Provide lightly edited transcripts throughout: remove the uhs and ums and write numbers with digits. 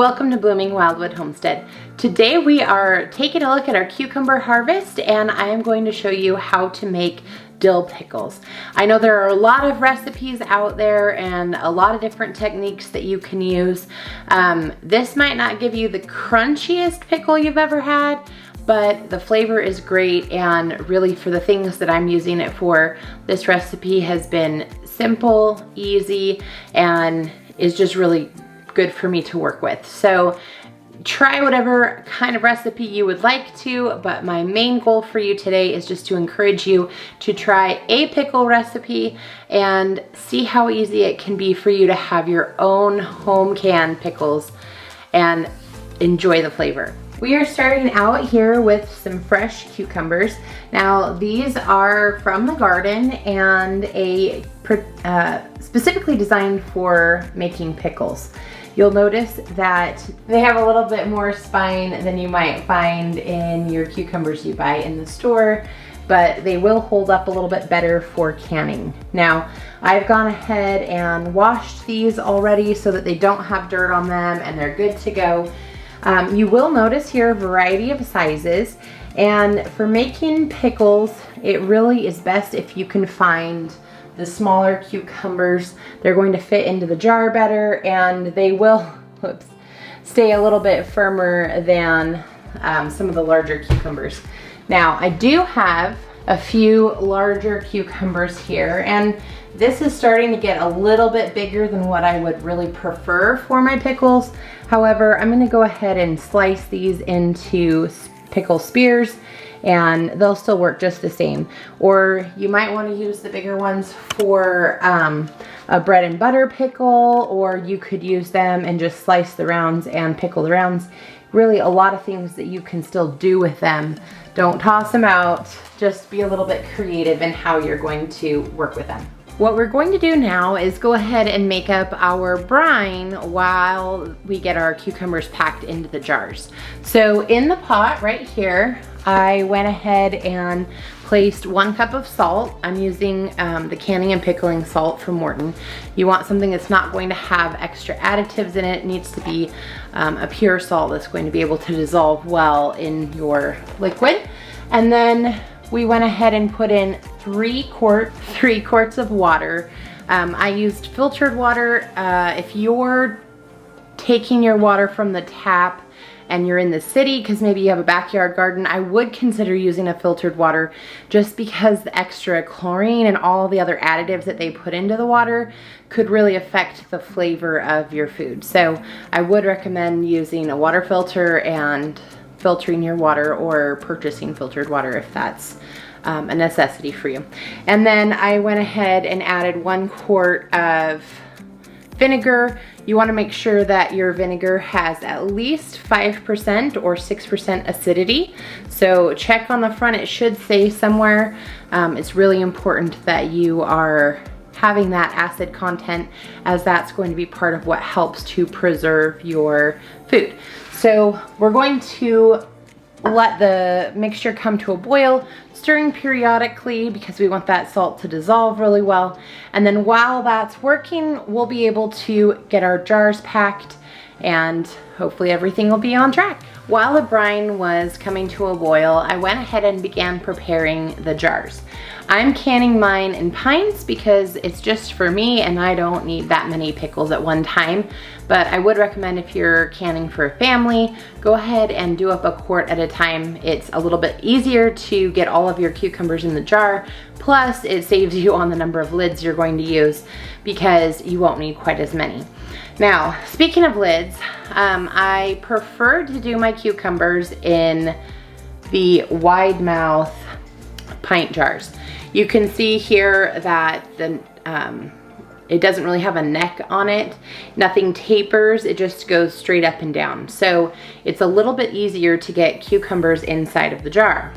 Welcome to Blooming Wildwood Homestead. Today we are taking a look at our cucumber harvest, and I am going to show you how to make dill pickles. I know there are a lot of recipes out there and a lot of different techniques that you can use. This might not give you the crunchiest pickle you've ever had, but the flavor is great, and really for the things that I'm using it for, this recipe has been simple, easy, and is just really good for me to work with. So try whatever kind of recipe you would like to, but my main goal for you today is just to encourage you to try a pickle recipe and see how easy it can be for you to have your own home canned pickles and enjoy the flavor. We are starting out here with some fresh cucumbers. Now these are from the garden and specifically designed for making pickles. You'll notice that they have a little bit more spine than you might find in your cucumbers you buy in the store, but they will hold up a little bit better for canning. Now, I've gone ahead and washed these already so that they don't have dirt on them and they're good to go. You will notice here a variety of sizes, and for making pickles, it really is best if you can find the smaller cucumbers. They're going to fit into the jar better, and they will stay a little bit firmer than some of the larger cucumbers. Now, I do have a few larger cucumbers here, and this is starting to get a little bit bigger than what I would really prefer for my pickles. However, I'm gonna go ahead and slice these into pickle spears, and they'll still work just the same. Or you might want to use the bigger ones for a bread and butter pickle, or you could use them and just slice the rounds and pickle the rounds. Really a lot of things that you can still do with them. Don't toss them out, just be a little bit creative in how you're going to work with them. What we're going to do now is go ahead and make up our brine while we get our cucumbers packed into the jars. So in the pot right here, I went ahead and placed 1 cup of salt. I'm using the canning and pickling salt from Morton. You want something that's not going to have extra additives in it. It needs to be a pure salt that's going to be able to dissolve well in your liquid. And then we went ahead and put in 3 quarts of water. I used filtered water. If you're taking your water from the tap and you're in the city, because maybe you have a backyard garden, I would consider using a filtered water, just because the extra chlorine and all the other additives that they put into the water could really affect the flavor of your food. So I would recommend using a water filter and filtering your water, or purchasing filtered water if that's a necessity for you. And then I went ahead and added 1 quart of vinegar. You want to make sure that your vinegar has at least 5% or 6% acidity. So check on the front, it should say somewhere. It's really important that you are having that acid content, as that's going to be part of what helps to preserve your food. So we're going to let the mixture come to a boil, stirring periodically because we want that salt to dissolve really well. And then while that's working, we'll be able to get our jars packed, and hopefully everything will be on track. While the brine was coming to a boil, I went ahead and began preparing the jars. I'm canning mine in pints because it's just for me and I don't need that many pickles at one time. But I would recommend, if you're canning for a family, go ahead and do up 1 quart at a time. It's a little bit easier to get all of your cucumbers in the jar. Plus it saves you on the number of lids you're going to use, because you won't need quite as many. Now, speaking of lids, I prefer to do my cucumbers in the wide mouth pint jars. You can see here that it doesn't really have a neck on it. Nothing tapers, it just goes straight up and down. So it's a little bit easier to get cucumbers inside of the jar.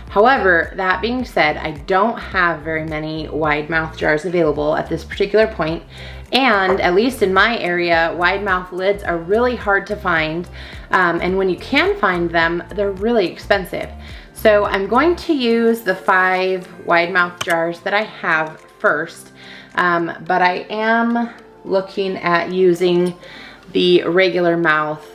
However, that being said, I don't have very many wide mouth jars available at this particular point. And at least in my area, wide mouth lids are really hard to find. And when you can find them, they're really expensive. So I'm going to use the 5 wide mouth jars that I have first. But I am looking at using the regular mouth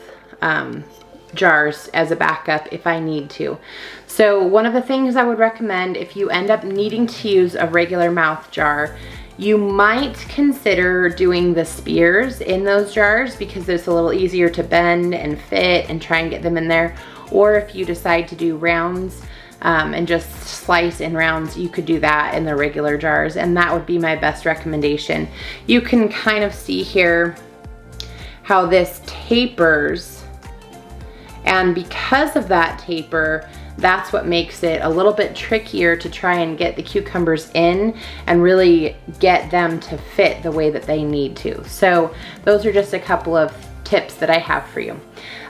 jars as a backup if I need to. So one of the things I would recommend if you end up needing to use a regular mouth jar, you might consider doing the spears in those jars because it's a little easier to bend and fit and try and get them in there. Or if you decide to do rounds and just slice in rounds, you could do that in the regular jars, and that would be my best recommendation. You can kind of see here how this tapers, and because of that taper, that's what makes it a little bit trickier to try and get the cucumbers in and really get them to fit the way that they need to. So those are just a couple of tips that I have for you.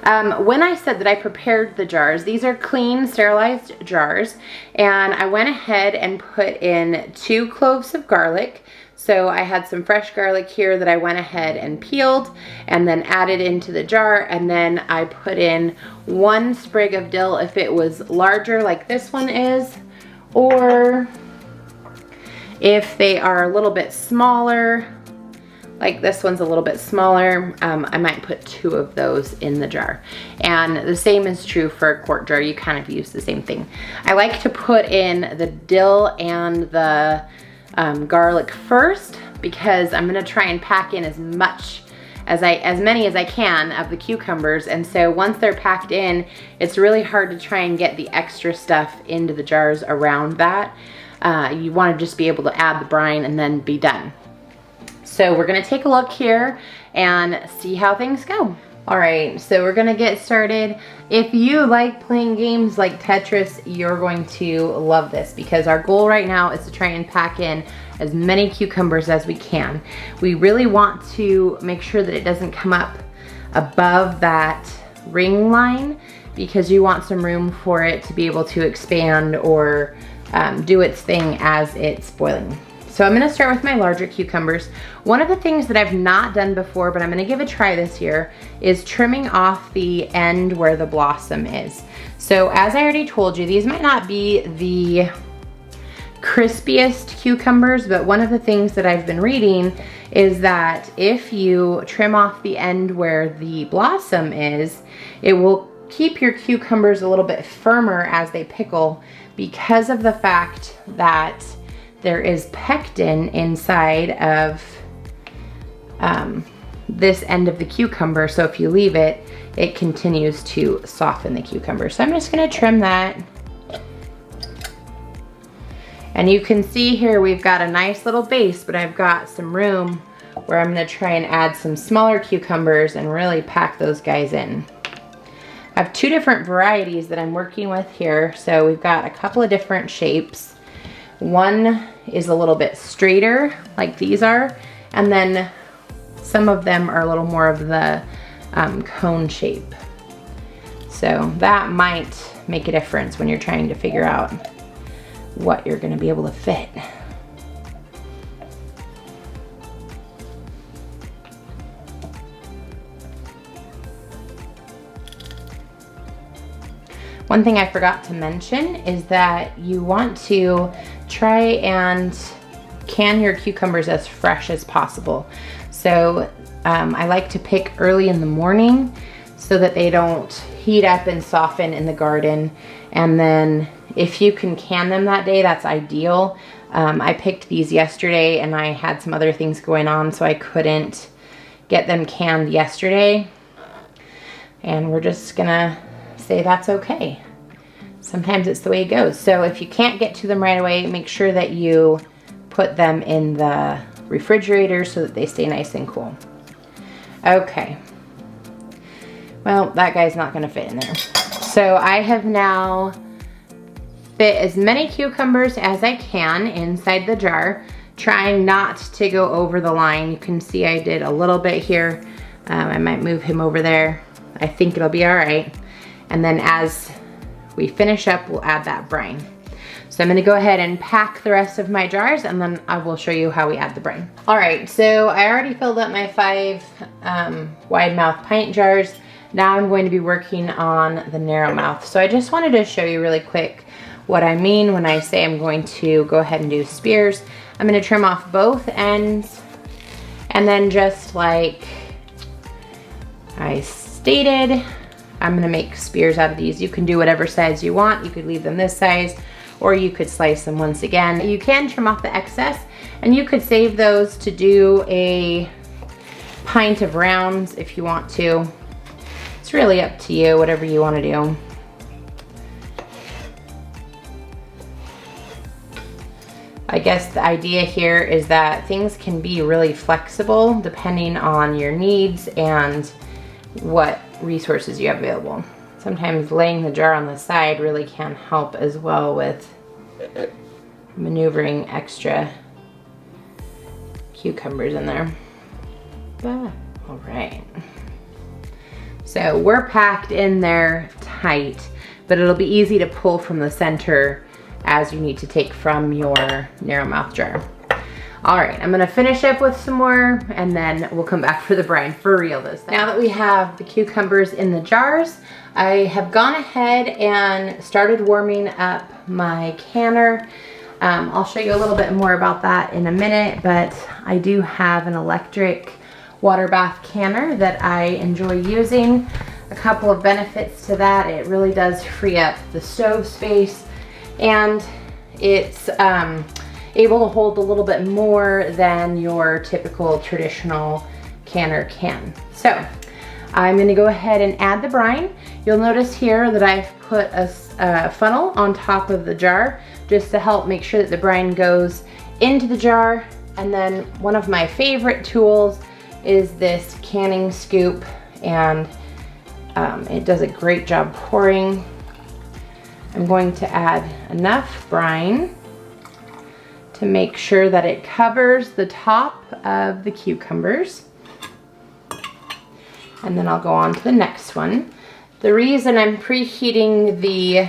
When I said that I prepared the jars, these are clean, sterilized jars, and I went ahead and put in 2 cloves of garlic. So I had some fresh garlic here that I went ahead and peeled and then added into the jar, and then I put in 1 sprig of dill if it was larger like this one is, or if they are a little bit smaller, like this one's a little bit smaller, I might put 2 of those in the jar. And the same is true for a quart jar. You kind of use the same thing. I like to put in the dill and the garlic first because I'm gonna try and pack in as many as I can of the cucumbers, and so once they're packed in, it's really hard to try and get the extra stuff into the jars around that. You wanna just be able to add the brine and then be done. So we're gonna take a look here and see how things go. All right, so we're gonna get started. If you like playing games like Tetris, you're going to love this because our goal right now is to try and pack in as many cucumbers as we can. We really want to make sure that it doesn't come up above that ring line because you want some room for it to be able to expand or do its thing as it's boiling. So I'm gonna start with my larger cucumbers. One of the things that I've not done before, but I'm gonna give a try this year, is trimming off the end where the blossom is. So as I already told you, these might not be the crispiest cucumbers, but one of the things that I've been reading is that if you trim off the end where the blossom is, it will keep your cucumbers a little bit firmer as they pickle because of the fact that there is pectin inside of this end of the cucumber. So if you leave it, it continues to soften the cucumber. So I'm just gonna trim that. And you can see here we've got a nice little base, but I've got some room where I'm gonna try and add some smaller cucumbers and really pack those guys in. I have 2 different varieties that I'm working with here. So we've got a couple of different shapes. One is a little bit straighter, like these are, and then some of them are a little more of the cone shape. So that might make a difference when you're trying to figure out what you're gonna be able to fit. One thing I forgot to mention is that you want to try and can your cucumbers as fresh as possible. So I like to pick early in the morning so that they don't heat up and soften in the garden. And then if you can can them that day, that's ideal. I picked these yesterday and I had some other things going on, so I couldn't get them canned yesterday. And we're just gonna say that's okay. Sometimes it's the way it goes. So if you can't get to them right away, make sure that you put them in the refrigerator so that they stay nice and cool. Okay. Well, that guy's not gonna fit in there. So I have now fit as many cucumbers as I can inside the jar, trying not to go over the line. You can see I did a little bit here. I might move him over there. I think it'll be all right. And then as we finish up, we'll add that brine. So I'm gonna go ahead and pack the rest of my jars and then I will show you how we add the brine. All right, so I already filled up my 5 wide mouth pint jars. Now I'm going to be working on the narrow mouth. So I just wanted to show you really quick what I mean when I say I'm going to go ahead and do spears. I'm gonna trim off both ends and then just like I stated, I'm gonna make spears out of these. You can do whatever size you want. You could leave them this size, or you could slice them once again. You can trim off the excess, and you could save those to do a pint of rounds if you want to. It's really up to you, whatever you want to do. I guess the idea here is that things can be really flexible depending on your needs and what resources you have available. Sometimes laying the jar on the side really can help as well with maneuvering extra cucumbers in there. All right. So we're packed in there tight, but it'll be easy to pull from the center as you need to take from your narrow mouth jar. All right, I'm gonna finish up with some more and then we'll come back for the brine for real this time. Now that we have the cucumbers in the jars, I have gone ahead and started warming up my canner. I'll show you a little bit more about that in a minute, but I do have an electric water bath canner that I enjoy using. A couple of benefits to that: it really does free up the stove space, and it's able to hold a little bit more than your typical traditional canner can. So I'm gonna go ahead and add the brine. You'll notice here that I've put a funnel on top of the jar just to help make sure that the brine goes into the jar. And then one of my favorite tools is this canning scoop, and it does a great job pouring. I'm going to add enough brine to make sure that it covers the top of the cucumbers. And then I'll go on to the next one. The reason I'm preheating the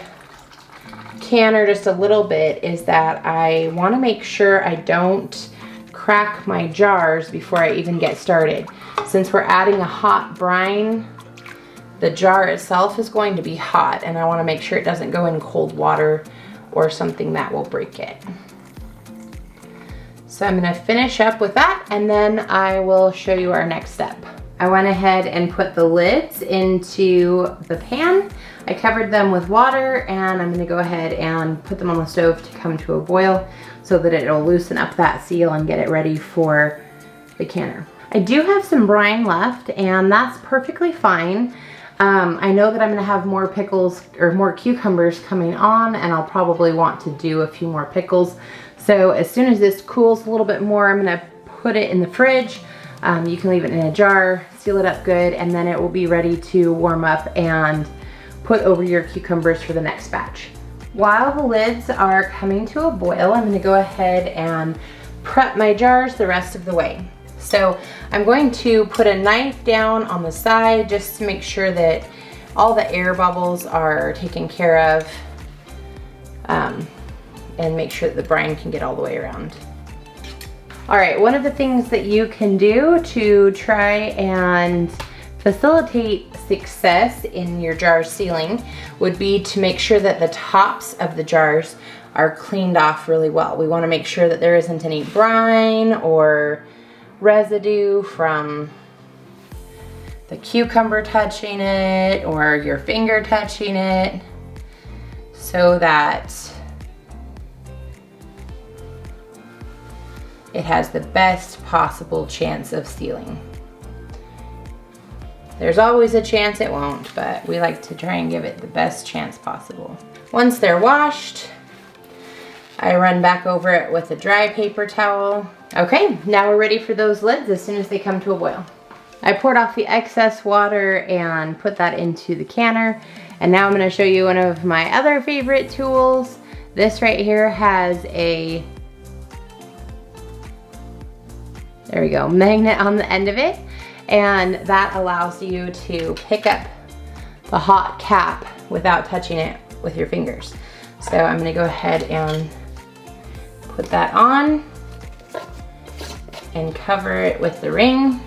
canner just a little bit is that I want to make sure I don't crack my jars before I even get started. Since we're adding a hot brine, the jar itself is going to be hot, and I want to make sure it doesn't go in cold water or something that will break it. So I'm going to finish up with that, and then I will show you our next step. I went ahead and put the lids into the pan. I covered them with water, and I'm going to go ahead and put them on the stove to come to a boil so that it'll loosen up that seal and get it ready for the canner. I do have some brine left, and that's perfectly fine. I know that I'm going to have more pickles or more cucumbers coming on, and I'll probably want to do a few more pickles. So as soon as this cools a little bit more, I'm going to put it in the fridge. You can leave it in a jar, seal it up good, and then it will be ready to warm up and put over your cucumbers for the next batch. While the lids are coming to a boil, I'm going to go ahead and prep my jars the rest of the way. So I'm going to put a knife down on the side just to make sure that all the air bubbles are taken care of, and make sure that the brine can get all the way around. All right, one of the things that you can do to try and facilitate success in your jar sealing would be to make sure that the tops of the jars are cleaned off really well. We want to make sure that there isn't any brine or residue from the cucumber touching it or your finger touching it, so that it has the best possible chance of sealing. There's always a chance it won't, but we like to try and give it the best chance possible. Once they're washed, I run back over it with a dry paper towel. Okay, now we're ready for those lids as soon as they come to a boil. I poured off the excess water and put that into the canner. And now I'm going to show you one of my other favorite tools. This right here has a, there we go, magnet on the end of it. And that allows you to pick up the hot cap without touching it with your fingers. So I'm going to go ahead and put that on and cover it with the ring.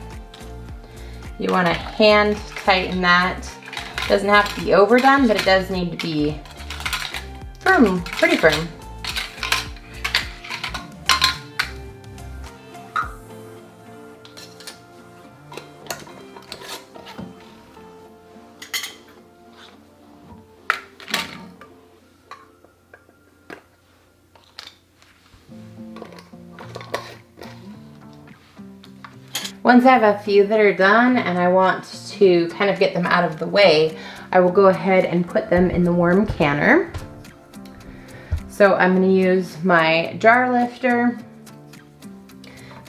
You want to hand tighten that. Doesn't have to be overdone, but it does need to be firm, pretty firm. Once I have a few that are done and I want to kind of get them out of the way, I will go ahead and put them in the worm canner. So I'm going to use my jar lifter.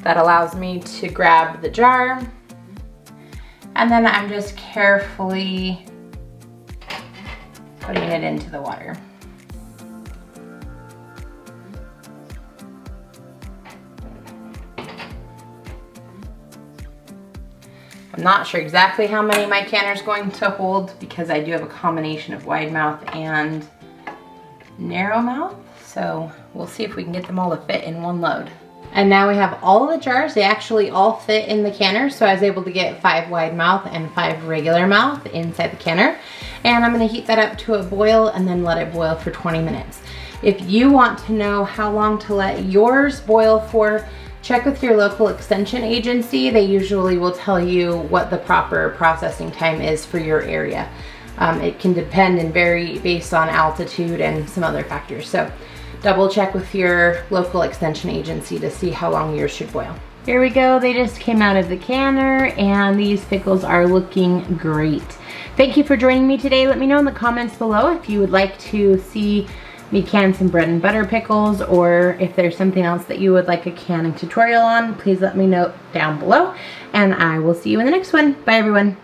That allows me to grab the jar. And then I'm just carefully putting it into the water. I'm not sure exactly how many my canner is going to hold because I do have a combination of wide mouth and narrow mouth. So we'll see if we can get them all to fit in one load. And now we have all the jars. They actually all fit in the canner. So I was able to get 5 wide mouth and 5 regular mouth inside the canner. And I'm gonna heat that up to a boil and then let it boil for 20 minutes. If you want to know how long to let yours boil for, check with your local extension agency. They usually will tell you what the proper processing time is for your area. It can depend and vary based on altitude and some other factors. So double check with your local extension agency to see how long yours should boil. Here we go, they just came out of the canner and these pickles are looking great. Thank you for joining me today. Let me know in the comments below if you would like to see me can some bread and butter pickles, or if there's something else that you would like a canning tutorial on, please let me know down below, and I will see you in the next one. Bye everyone.